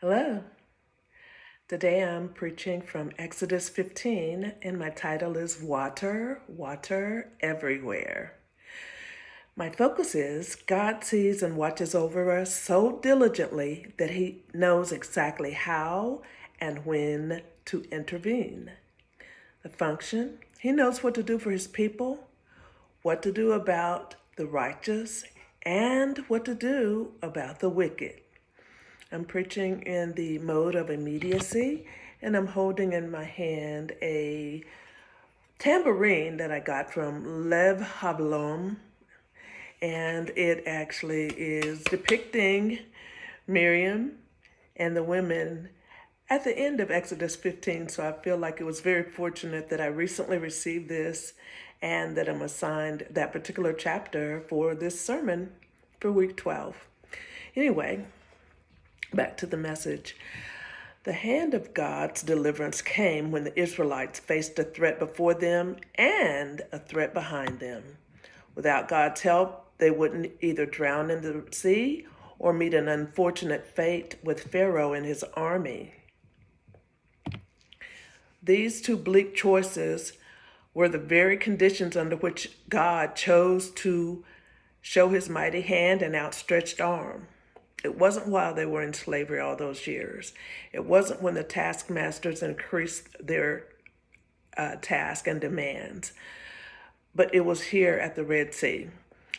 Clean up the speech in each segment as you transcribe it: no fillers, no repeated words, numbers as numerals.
Hello. Today I'm preaching from Exodus 15, and my title is Water, Water Everywhere. My focus is God sees and watches over us so diligently that He knows exactly how and when to intervene. The function, He knows what to do for His people, what to do about the righteous, and what to do about the wicked. I'm preaching in the mode of immediacy, and I'm holding in my hand a tambourine that I got from Lev Haolam, and it actually is depicting Miriam and the women at the end of Exodus 15. So I feel like it was very fortunate that I recently received this and that I'm assigned that particular chapter for this sermon for week 12. Anyway, back to the message. The hand of God's deliverance came when the Israelites faced a threat before them and a threat behind them. Without God's help, they wouldn't either drown in the sea or meet an unfortunate fate with Pharaoh and his army. These two bleak choices were the very conditions under which God chose to show his mighty hand and outstretched arm. It wasn't while they were in slavery all those years. It wasn't when the taskmasters increased their task and demands. But it was here at the Red Sea.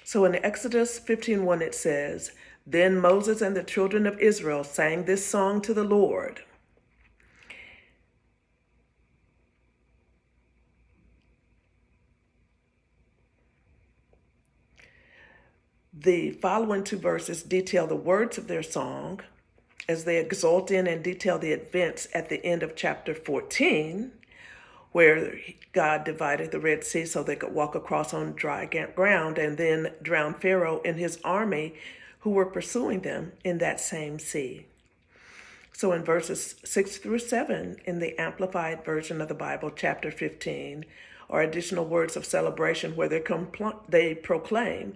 So in Exodus 15:1 it says, "Then Moses and the children of Israel sang this song to the Lord." The following two verses detail the words of their song as they exult in and detail the events at the end of chapter 14, where God divided the Red Sea so they could walk across on dry ground and then drown Pharaoh and his army who were pursuing them in that same sea. So in verses 6 through 7 in the Amplified Version of the Bible, chapter 15, are additional words of celebration where they proclaim,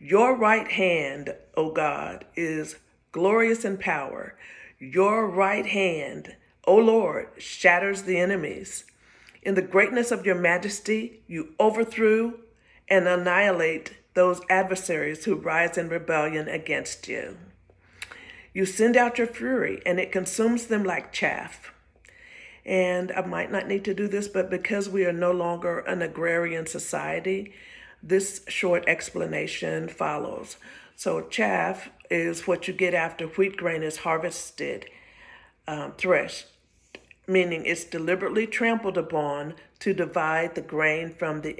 "Your right hand, O God, is glorious in power. Your right hand, O Lord, shatters the enemies. In the greatness of your majesty, you overthrew and annihilate those adversaries who rise in rebellion against you. You send out your fury, and it consumes them like chaff." And I might not need to do this, but because we are no longer an agrarian society, this short explanation follows. So chaff is what you get after wheat grain is harvested, threshed, meaning it's deliberately trampled upon to divide the grain from the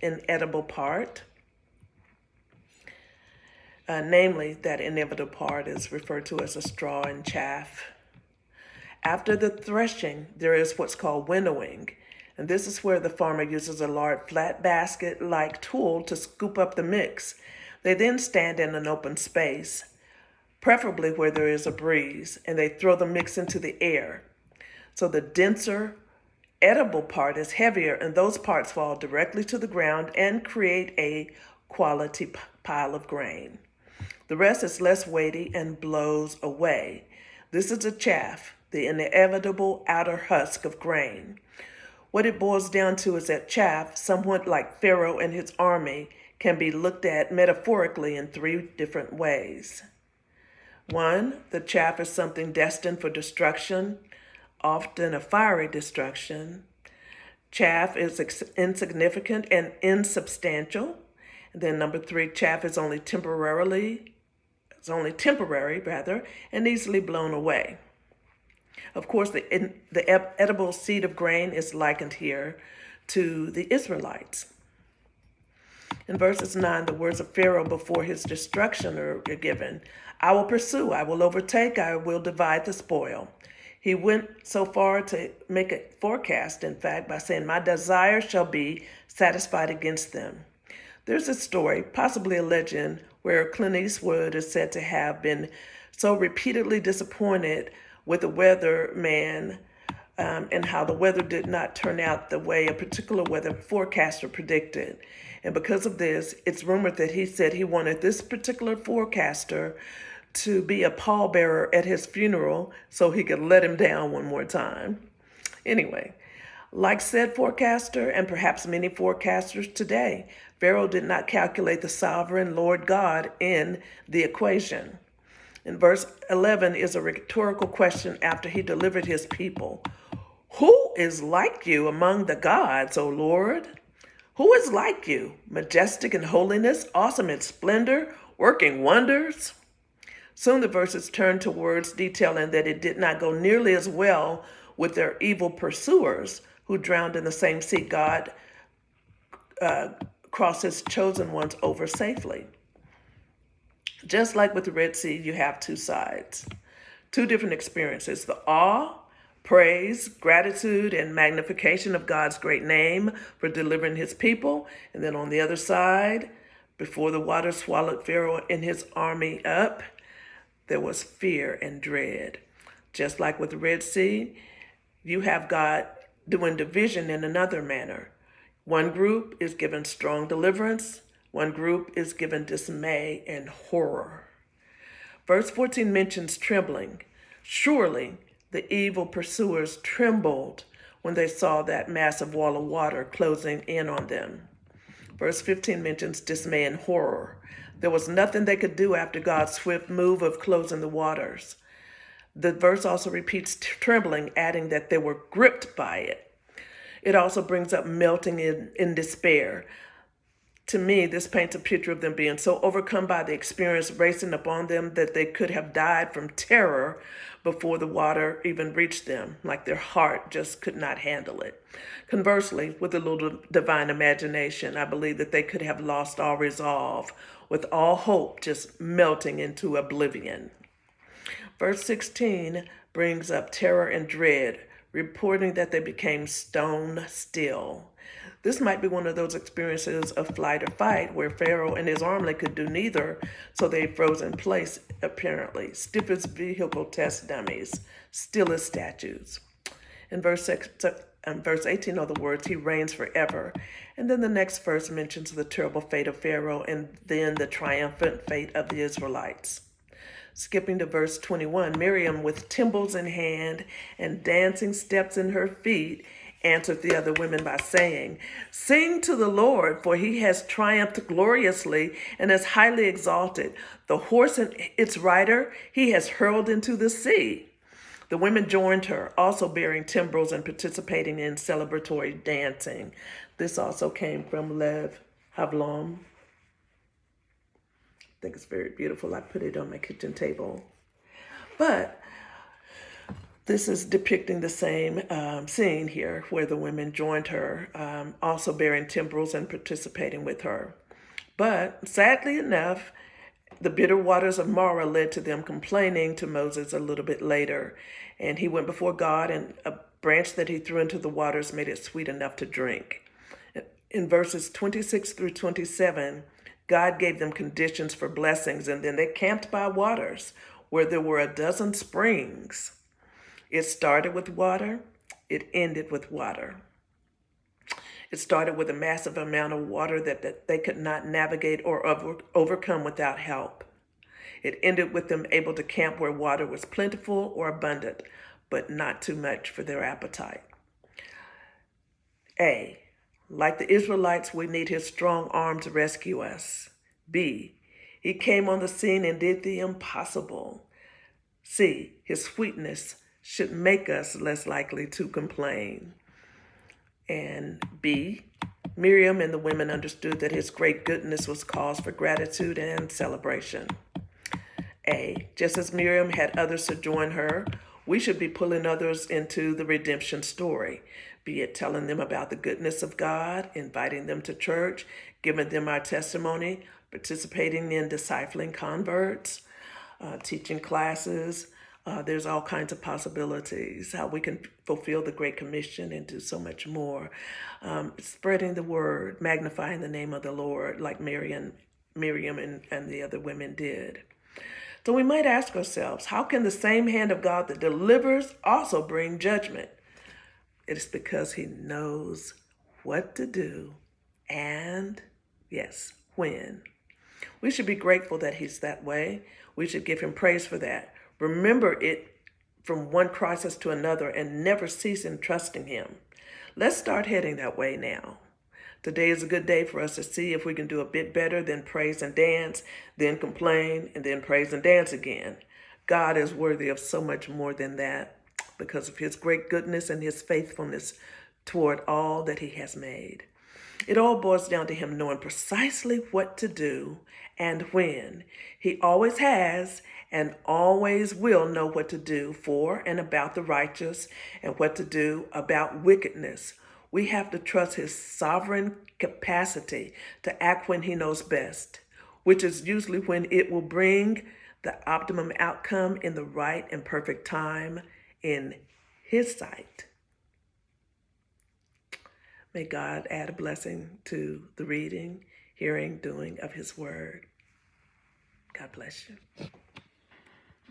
inedible part. Namely, that inevitable part is referred to as a straw and chaff. After the threshing, there is what's called winnowing, and this is where the farmer uses a large flat basket-like tool to scoop up the mix. They then stand in an open space, preferably where there is a breeze, and they throw the mix into the air. So the denser, edible part is heavier, and those parts fall directly to the ground and create a quality pile of grain. The rest is less weighty and blows away. This is the chaff, the inevitable outer husk of grain. What it boils down to is that chaff, somewhat like Pharaoh and his army, can be looked at metaphorically in three different ways. One, the chaff is something destined for destruction, often a fiery destruction. Chaff is insignificant and insubstantial. And then number three, chaff is only temporary, and easily blown away. Of course, the edible seed of grain is likened here to the Israelites. In verses 9, the words of Pharaoh before his destruction are given. "I will pursue, I will overtake, I will divide the spoil." He went so far to make a forecast, in fact, by saying, "My desire shall be satisfied against them." There's a story, possibly a legend, where Clint Eastwood is said to have been so repeatedly disappointed with the weatherman and how the weather did not turn out the way a particular weather forecaster predicted. And because of this, it's rumored that he said he wanted this particular forecaster to be a pallbearer at his funeral so he could let him down one more time. Anyway, like said forecaster, and perhaps many forecasters today, Pharaoh did not calculate the sovereign Lord God in the equation. In verse 11 is a rhetorical question after he delivered his people. Who is like you among the gods, O Lord? Who is like you, majestic in holiness, awesome in splendor, working wonders? Soon the verses turned to words detailing that it did not go nearly as well with their evil pursuers who drowned in the same sea God crossed his chosen ones over safely. Just like with the Red Sea, you have two sides, two different experiences: the awe, praise, gratitude, and magnification of God's great name for delivering his people. And then on the other side, before the water swallowed Pharaoh and his army up, there was fear and dread. Just like with the Red Sea, you have God doing division in another manner. One group is given strong deliverance. One group is given dismay and horror. Verse 14 mentions trembling. Surely the evil pursuers trembled when they saw that massive wall of water closing in on them. Verse 15 mentions dismay and horror. There was nothing they could do after God's swift move of closing the waters. The verse also repeats trembling, adding that they were gripped by it. It also brings up melting in despair. To me, this paints a picture of them being so overcome by the experience racing upon them that they could have died from terror before the water even reached them, like their heart just could not handle it. Conversely, with a little divine imagination, I believe that they could have lost all resolve, with all hope just melting into oblivion. Verse 16 brings up terror and dread, reporting that they became stone still. This might be one of those experiences of flight or fight where Pharaoh and his army could do neither, so they froze in place, apparently, stiff as vehicle test dummies, still as statues. In verse 18 are the words, he reigns forever. And then the next verse mentions the terrible fate of Pharaoh and then the triumphant fate of the Israelites. Skipping to verse 21, Miriam, with timbrels in hand and dancing steps in her feet, answered the other women by saying, sing to the Lord, for he has triumphed gloriously and is highly exalted. The horse and its rider he has hurled into the sea. The women joined her, also bearing timbrels and participating in celebratory dancing. This also came from Lev Haolam. I think it's very beautiful. I put it on my kitchen table. But this is depicting the same scene here where the women joined her, also bearing timbrels and participating with her. But sadly enough, the bitter waters of Marah led to them complaining to Moses a little bit later. And he went before God, and a branch that he threw into the waters made it sweet enough to drink. In verses 26 through 27, God gave them conditions for blessings, and then they camped by waters where there were a dozen springs. It started with water, it ended with water. It started with a massive amount of water that they could not navigate or overcome without help. It ended with them able to camp where water was plentiful or abundant, but not too much for their appetite. A, like the Israelites, we need his strong arm to rescue us. B, he came on the scene and did the impossible. C, his sweetness should make us less likely to complain. And B, Miriam and the women understood that his great goodness was cause for gratitude and celebration. A, just as Miriam had others to join her, we should be pulling others into the redemption story, be it telling them about the goodness of God, inviting them to church, giving them our testimony, participating in discipling converts, teaching classes. There's all kinds of possibilities, how we can fulfill the Great Commission and do so much more. Spreading the word, magnifying the name of the Lord, like Miriam and the other women did. So we might ask ourselves, how can the same hand of God that delivers also bring judgment? It is because he knows what to do and, yes, when. We should be grateful that he's that way. We should give him praise for that. Remember it from one crisis to another and never cease in trusting him. Let's start heading that way now. Today is a good day for us to see if we can do a bit better than praise and dance, then complain, and then praise and dance again. God is worthy of so much more than that because of his great goodness and his faithfulness toward all that he has made. It all boils down to him knowing precisely what to do and when. He always has and always will know what to do for and about the righteous and what to do about wickedness. We have to trust his sovereign capacity to act when he knows best, which is usually when it will bring the optimum outcome in the right and perfect time in his sight. May God add a blessing to the reading, hearing, doing of his word. God bless you.